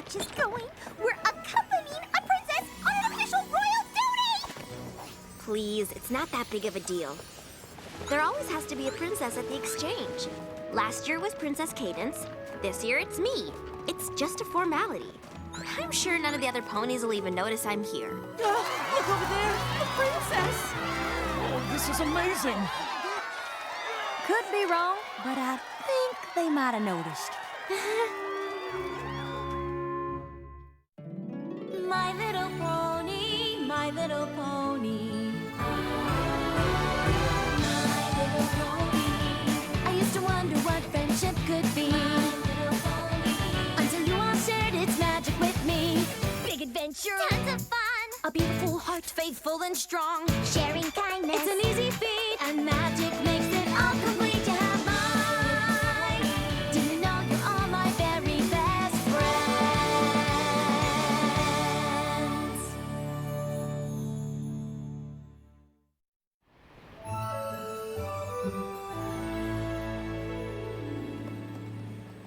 watch is going. We're accompanying a princess on an official royal duty! Please, it's not that big of a deal. There always has to be a princess at the exchange. Last year was Princess Cadence. This year it's me. It's just a formality. I'm sure none of the other ponies will even notice I'm here. Look over there! The princess! Oh, this is amazing! Could be wrong, but I think they might have noticed. My little pony, my little pony. My little pony. I used to wonder what friendship could be. My little pony. Until you all shared its magic with me. Big adventure. Tons of fun. A beautiful heart, faithful and strong. Sharing kindness. It's an easy feat. And magic makes it all complete. You have mine. Do you know you're all my very best friends?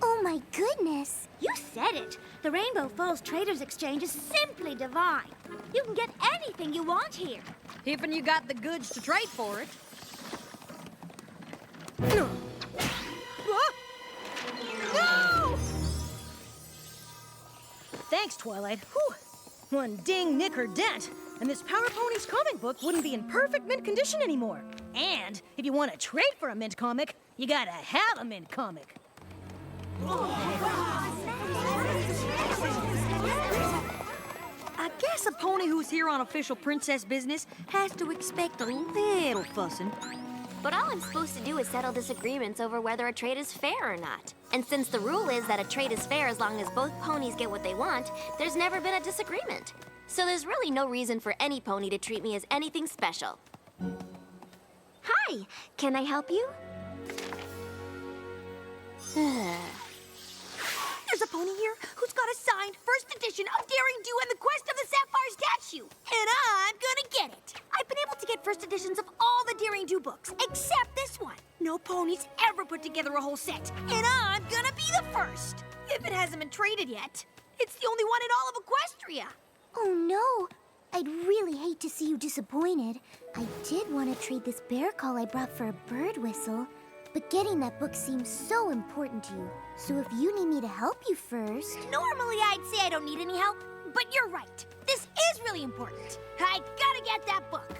Oh my goodness. You said it. The Rainbow Falls Traders Exchange is simply divine. You can get anything you want here. If you got the goods to trade for it. No! Thanks, Twilight. Whew. One ding, nick, or dent, and this Power Ponies comic book wouldn't be in perfect mint condition anymore. And if you want to trade for a mint comic, you gotta have a mint comic. I guess a pony who's here on official princess business has to expect a little fussing. But all I'm supposed to do is settle disagreements over whether a trade is fair or not. And since the rule is that a trade is fair as long as both ponies get what they want, there's never been a disagreement. So there's really no reason for any pony to treat me as anything special. Hi, can I help you? There's a pony here who's got a signed first edition of Daring Do and the Quest of the Sapphire Statue. And I'm gonna get it. I've been able to get first editions of all the Daring Do books, except this one. No pony's ever put together a whole set. And I'm gonna be the first. If it hasn't been traded yet. It's the only one in all of Equestria. Oh no. I'd really hate to see you disappointed. I did want to trade this bear call I brought for a bird whistle. But getting that book seems so important to you. So if you need me to help you first... Normally I'd say I don't need any help, but you're right. This is really important. I gotta get that book.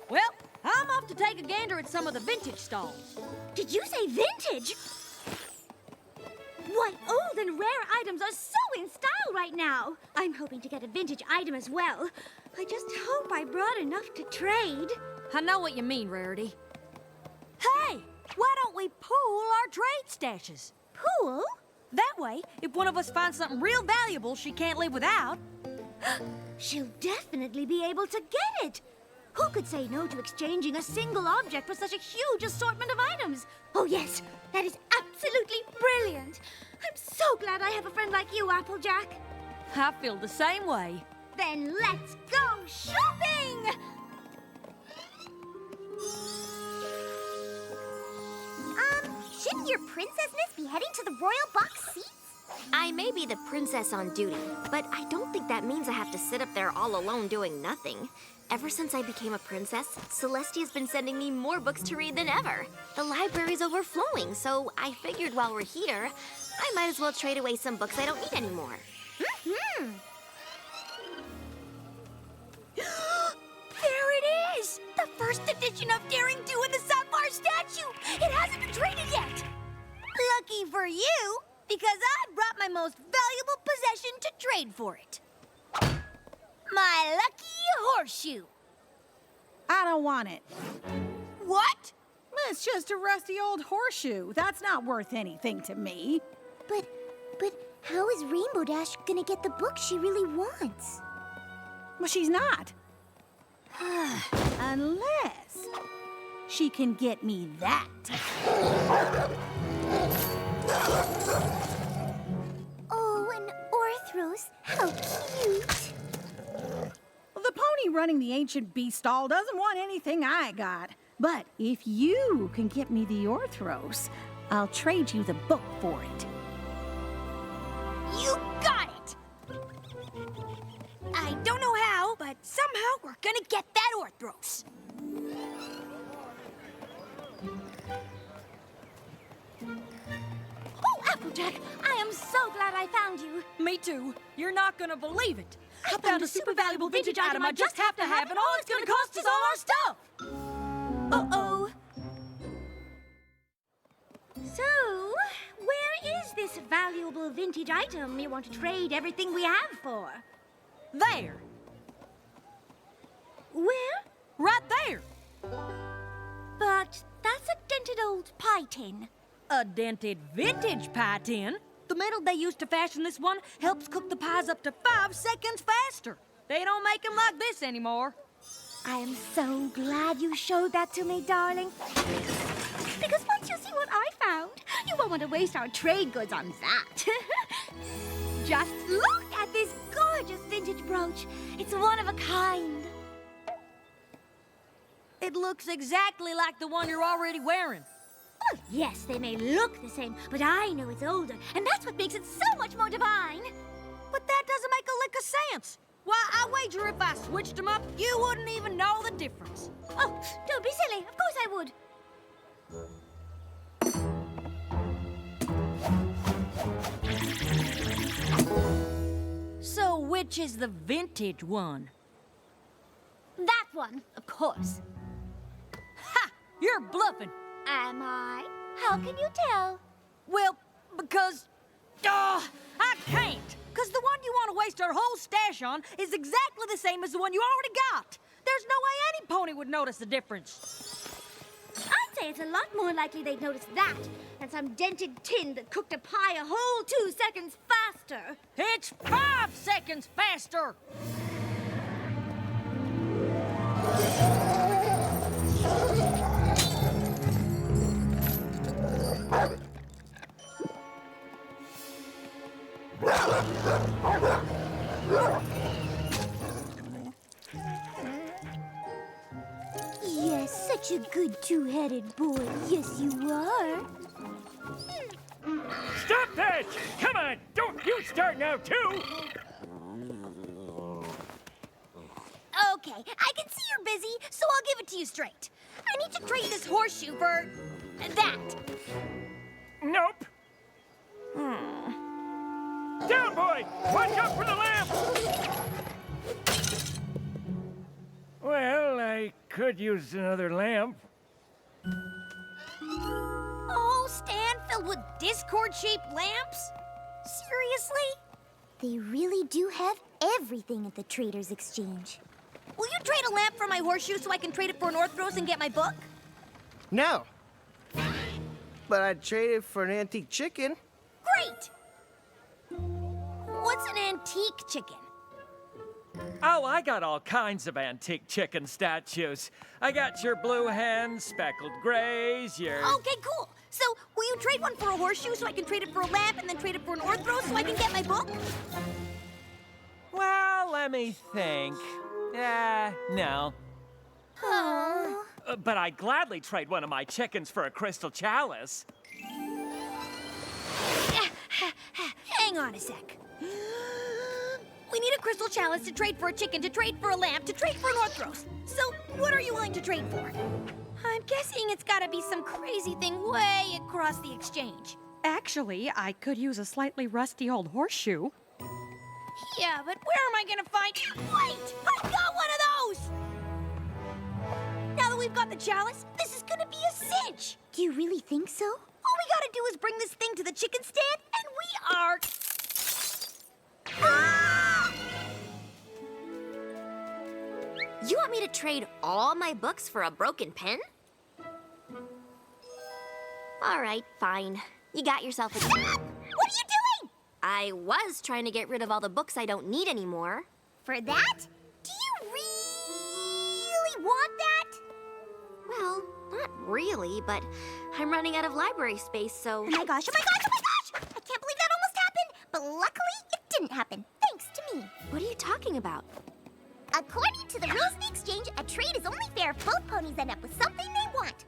Well, I'm off to take a gander at some of the vintage stalls. Did you say vintage? What old and rare items are so in style right now? I'm hoping to get a vintage item as well. I just hope I brought enough to trade. I know what you mean, Rarity. Hey, why don't we pool our trade stashes? Pool? That way, if one of us finds something real valuable she can't live without... She'll definitely be able to get it. Who could say no to exchanging a single object for such a huge assortment of items? Oh yes, that is absolutely brilliant. I'm so glad I have a friend like you, Applejack. I feel the same way. Then let's go shopping! Shouldn't your princessness be heading to the royal box seats? I may be the princess on duty, but I don't think that means I have to sit up there all alone doing nothing. Ever since I became a princess, Celestia's been sending me more books to read than ever. The library's overflowing, so I figured while we're here, I might as well trade away some books I don't need anymore. There it is! The first edition of Daring Do and the Sapphire Statue! It hasn't been traded yet! Lucky for you, because I brought my most valuable possession to trade for it. My lucky horseshoe. I don't want it. What? It's just a rusty old horseshoe. That's not worth anything to me. But how is Rainbow Dash gonna get the book she really wants? Well, she's not. Unless she can get me that. Oh, an Orthros. How cute. The pony running the ancient beast stall doesn't want anything I got. But if you can get me the Orthros, I'll trade you the book for it. You gonna get that Orthros. Oh, Applejack, I am so glad I found you. Me too. You're not gonna believe it. I found a super valuable vintage item I just have to have, and all it's gonna cost is all our stuff. Uh-oh. So, where is this valuable vintage item you want to trade everything we have for? There. Where? Right there. But that's a dented old pie tin. A dented vintage pie tin. The metal they used to fashion this one helps cook the pies up to 5 seconds faster. They don't make them like this anymore. I am so glad you showed that to me, darling. Because once you see what I found, you won't want to waste our trade goods on that. Just look at this gorgeous vintage brooch. It's one of a kind. It looks exactly like the one you're already wearing. Oh, yes, they may look the same, but I know it's older, and that's what makes it so much more divine. But that doesn't make a lick of sense. Why, I wager if I switched them up, you wouldn't even know the difference. Oh, don't be silly. Of course I would. So which is the vintage one? That one, of course. Ha! You're bluffing. Am I? How can you tell? Well, because... I can't. Because the one you want to waste our whole stash on is exactly the same as the one you already got. There's no way any pony would notice the difference. I'd say it's a lot more likely they'd notice that than some dented tin that cooked a pie a whole 2 seconds faster. It's 5 seconds faster. Yes, such a good two-headed boy. Yes, you are. Stop that! Come on, don't you start now, too! Okay, I can see you're busy, so I'll give it to you straight. I need to trade this horseshoe for that. Nope. Down, boy! Watch out for the lamp! Well, I could use another lamp. A whole stand filled with Discord-shaped lamps? Seriously? They really do have everything at the Trader's Exchange. Will you trade a lamp for my horseshoe so I can trade it for an Orthros and get my book? No. But I'd trade it for an antique chicken. Great! What's an antique chicken? Oh, I got all kinds of antique chicken statues. I got your blue hens, speckled grays, your... Okay, cool. So, will you trade one for a horseshoe so I can trade it for a lamp and then trade it for an Orthros so I can get my book? Well, let me think. No. Oh. But I'd gladly trade one of my chickens for a crystal chalice. Hang on a sec. We need a crystal chalice to trade for a chicken, to trade for a lamp, to trade for an Orthros. So, what are you willing to trade for? I'm guessing it's gotta be some crazy thing way across the exchange. Actually, I could use a slightly rusty old horseshoe. Yeah, but where am I gonna find... Wait! I've got one of those! Now that we've got the chalice, this is gonna be a cinch! Do you really think so? All we gotta do is bring this thing to the chicken stand, and we are... Ah! You want me to trade all my books for a broken pen? All right, fine. You got yourself a... Stop! What are you doing? I was trying to get rid of all the books I don't need anymore. For that? Do you really want that? Well, not really, but I'm running out of library space, so... Oh my gosh, oh my gosh, oh my gosh! I can't believe that almost happened, but luckily it didn't happen, thanks to me. What are you talking about? According to the rules of the exchange, a trade is only fair if both ponies end up with something they want.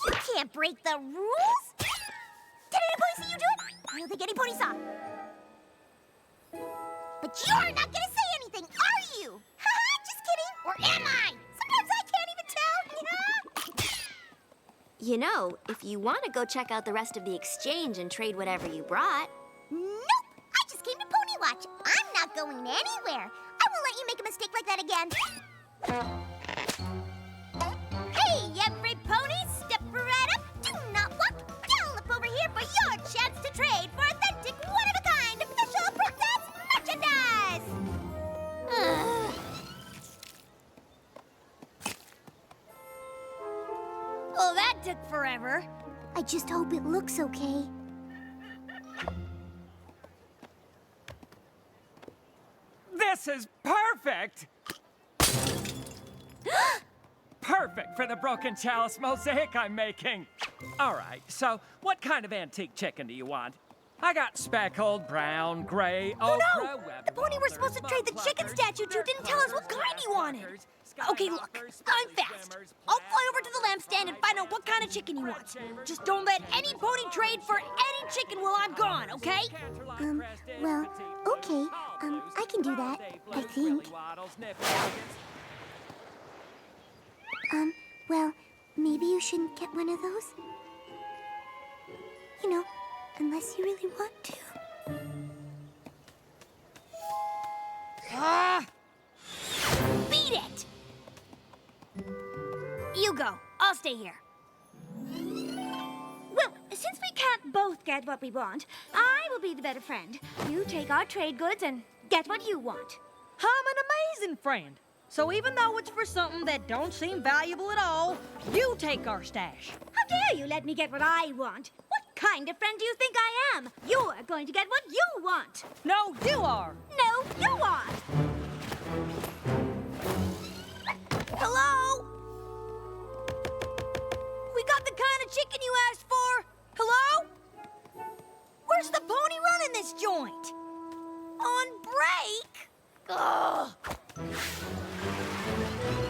You can't break the rules! Did any pony see you do it? I don't think any pony saw. But you're not gonna say anything, are you? Haha, just kidding. Or am I? You know, if you want to go check out the rest of the exchange and trade whatever you brought. Nope! I just came to Pony Watch. I'm not going anywhere. I won't let you make a mistake like that again. Hey, every pony, step right up. Do not walk. Gallop over here for your chance to trade for authentic, one-of-a-kind official princess merchandise. Well, that took forever. I just hope it looks okay. This is perfect! Perfect for the broken chalice mosaic I'm making. All right, so what kind of antique chicken do you want? I got speckled, brown, gray, Oh ochre, no! web The pony we're wafflers, supposed to trade the chicken mud statue to didn't tell us what kind he wanted. Okay, look, I'm fast. I'll fly over to the lampstand and find out what kind of chicken he wants. Just don't let any pony trade for any chicken while I'm gone, okay? Well, okay. I can do that, I think. Well, maybe you shouldn't get one of those. You know, unless you really want to. Beat it! You go. I'll stay here. Well, since we can't both get what we want, I will be the better friend. You take our trade goods and get what you want. I'm an amazing friend. So even though it's for something that don't seem valuable at all, you take our stash. How dare you let me get what I want? What kind of friend do you think I am? You're going to get what you want. No, you are. No, you are. Hello? We got the kind of chicken you asked for. Hello? Where's the pony running this joint? On break? Ugh.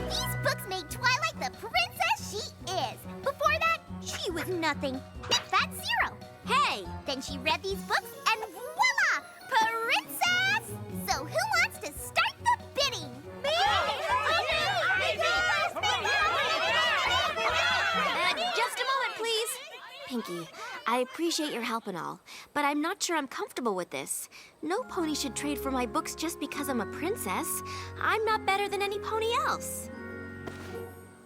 These books made Twilight the princess she is. Before that, she was nothing. Big fat zero. Hey, then she read these books and voila! Princess! So who wants to start the bidding? Me! Just a moment, please. Pinky, I appreciate your help and all, but I'm not sure I'm comfortable with this. No pony should trade for my books just because I'm a princess. I'm not better than any pony else.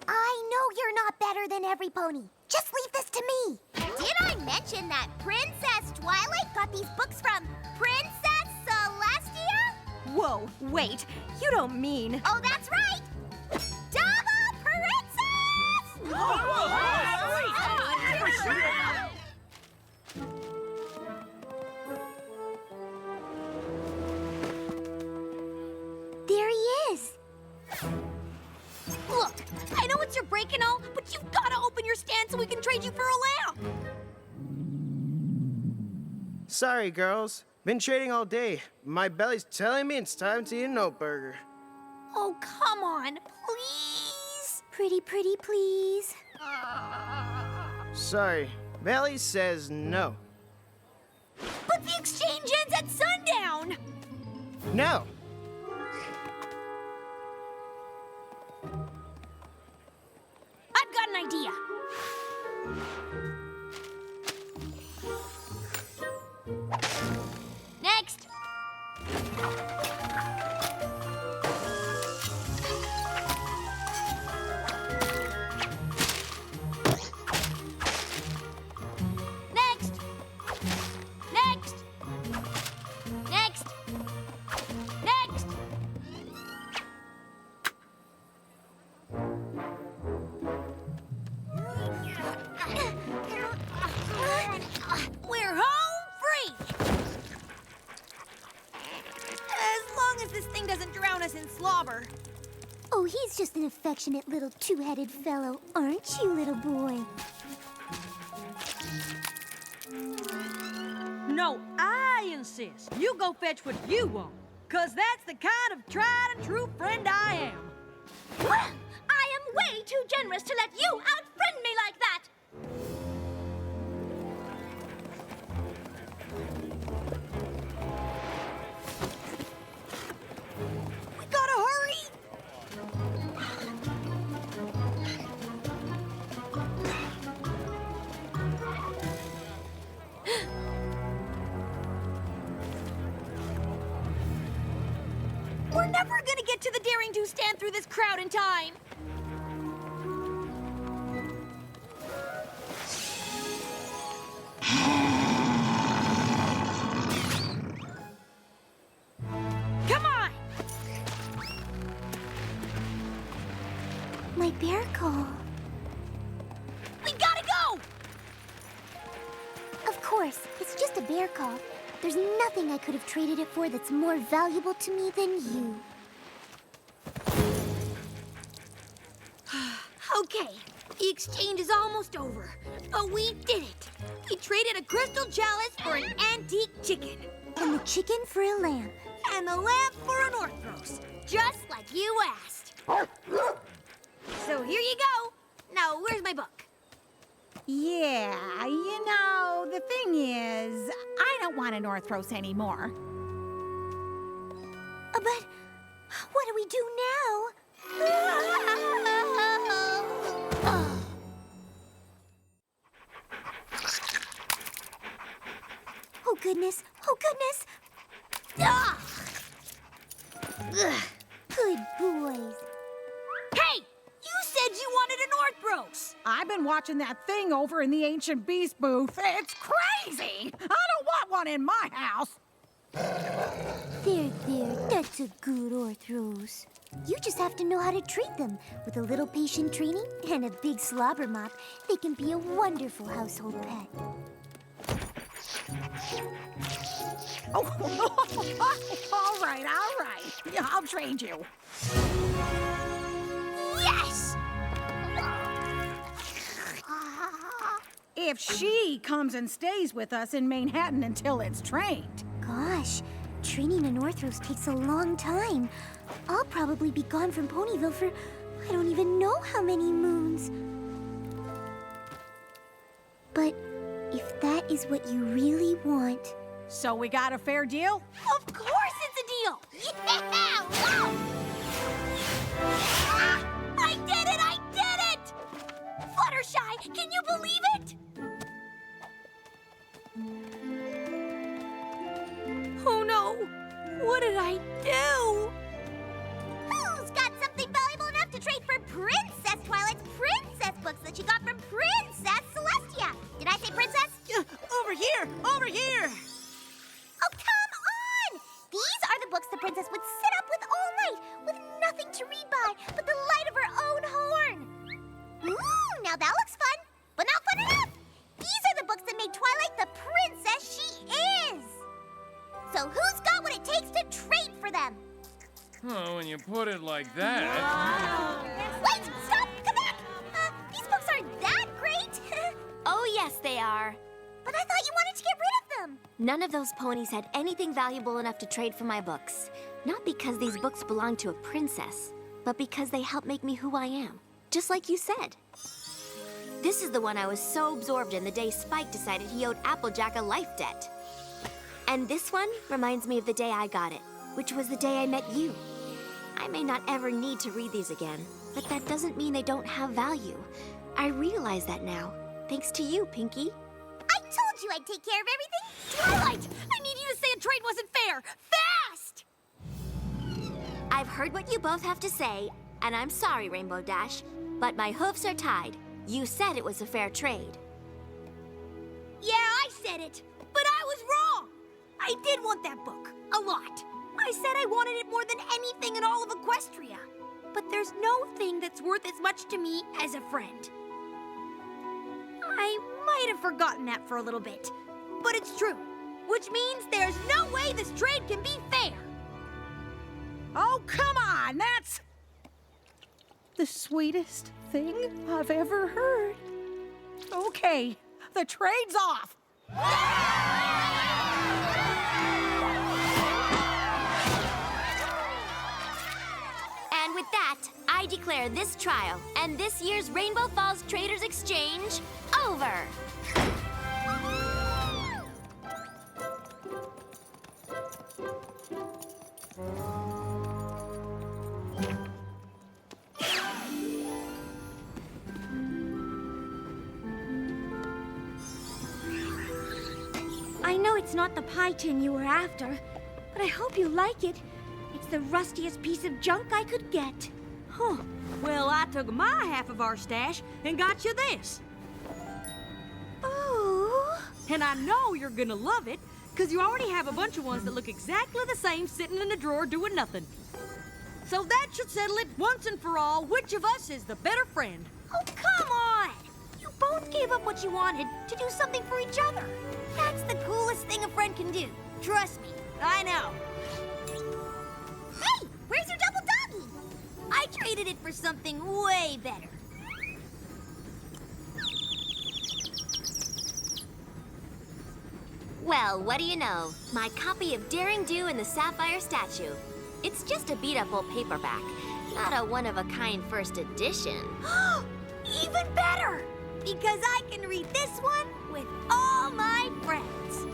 I know you're not better than every pony. Just leave this to me. Did I mention that Princess Twilight got these books from Princess Celestia? Whoa, wait. You don't mean... Oh, that's right! Double Princess! There he is. Look, I know it's your break and all, but you've got to open your stand so we can trade you for a lamp. Sorry, girls. Been trading all day. My belly's telling me it's time to eat a note burger. Oh, come on, please. Pretty, please. Sorry. Belly says no. But the exchange ends at sundown. No. I've got an idea. Next. Next. Next. Next. Next. We're home free! As long as this thing doesn't drown us in slobber. Oh, he's just an affectionate little two-headed fellow, aren't you, little boy? No, I insist. You go fetch what you want. 'Cause that's the kind of tried and true friend I am. I am way too generous to let you outfriend me like that! We gotta hurry! We're never gonna get to the Daring Do stand through this crowd in time. Come on! My bear call. We gotta go! Of course, it's just a bear call. There's nothing I could have traded it for that's more valuable to me than you. Okay, the exchange is almost over, but we did it. We traded a crystal chalice for an antique chicken. And the chicken for a lamp. And the lamp for an Orthros, just like you asked. So here you go. Now, where's my book? Yeah, the thing is, I don't want an Orthros anymore. But what do we do now? Oh, goodness. Oh, goodness. Ah! Ugh. Good boys. Hey! You said you wanted an Orthros! I've been watching that thing over in the Ancient Beast booth. It's crazy! I don't want one in my house. There, that's a good Orthros. You just have to know how to treat them. With a little patient training and a big slobber mop, they can be a wonderful household pet. Oh, all right. Yeah, I'll trade you. Yes! If she comes and stays with us in Manhattan until it's trained. Gosh, training an Orthros takes a long time. I'll probably be gone from Ponyville for I don't even know how many moons. But if that is what you really want... So we got a fair deal? Of course it's a deal! Yeah! Wow! Ah, I did it! Fluttershy, can you believe it? Oh no! What did I do? Who's got something valuable enough to trade for Princess Twilight's princess books that she got from Princess Celestia? Did I say princess? Over here! Oh, come on! These are the books the princess would sit up with all night, with nothing to read by but the light of her own horn. Ooh, now that looks fun, but not fun enough! These are the books that made Twilight the princess she is! So who's got what it takes to trade for them? Oh, when you put it like that. Wait! Stop! Come back! These books aren't that great! Oh, yes, they are. But I thought you wanted to get rid of them! None of those ponies had anything valuable enough to trade for my books. Not because these books belong to a princess, but because they help make me who I am. Just like you said. This is the one I was so absorbed in the day Spike decided he owed Applejack a life debt. And this one reminds me of the day I got it, which was the day I met you. I may not ever need to read these again, but that doesn't mean they don't have value. I realize that now, thanks to you, Pinky. I told you I'd take care of everything! Twilight! I need you to say a trade wasn't fair! Fast! I've heard what you both have to say, and I'm sorry, Rainbow Dash, but my hoofs are tied. You said it was a fair trade. Yeah, I said it, but I was wrong! I did want that book, a lot. I said I wanted it more than anything in all of Equestria. But there's no thing that's worth as much to me as a friend. I might have forgotten that for a little bit, but it's true. Which means there's no way this trade can be fair. Oh, come on! That's the sweetest thing I've ever heard. Okay, the trade's off. And with that, I declare this trial and this year's Rainbow Falls Traders Exchange over. I know it's not the pie tin you were after, but I hope you like it. It's the rustiest piece of junk I could get. Huh. Well, I took my half of our stash and got you this. Ooh. And I know you're gonna love it, because you already have a bunch of ones that look exactly the same sitting in the drawer doing nothing. So that should settle it once and for all, which of us is the better friend. Oh, come on! You both gave up what you wanted to do something for each other. That's the coolest thing a friend can do. Trust me, I know. Hey, where's your double doggy? I traded it for something way better. Well, what do you know? My copy of Daring Do and the Sapphire Statue. It's just a beat-up old paperback, not a one-of-a-kind first edition. Even better! Because I can read this one with all my friends.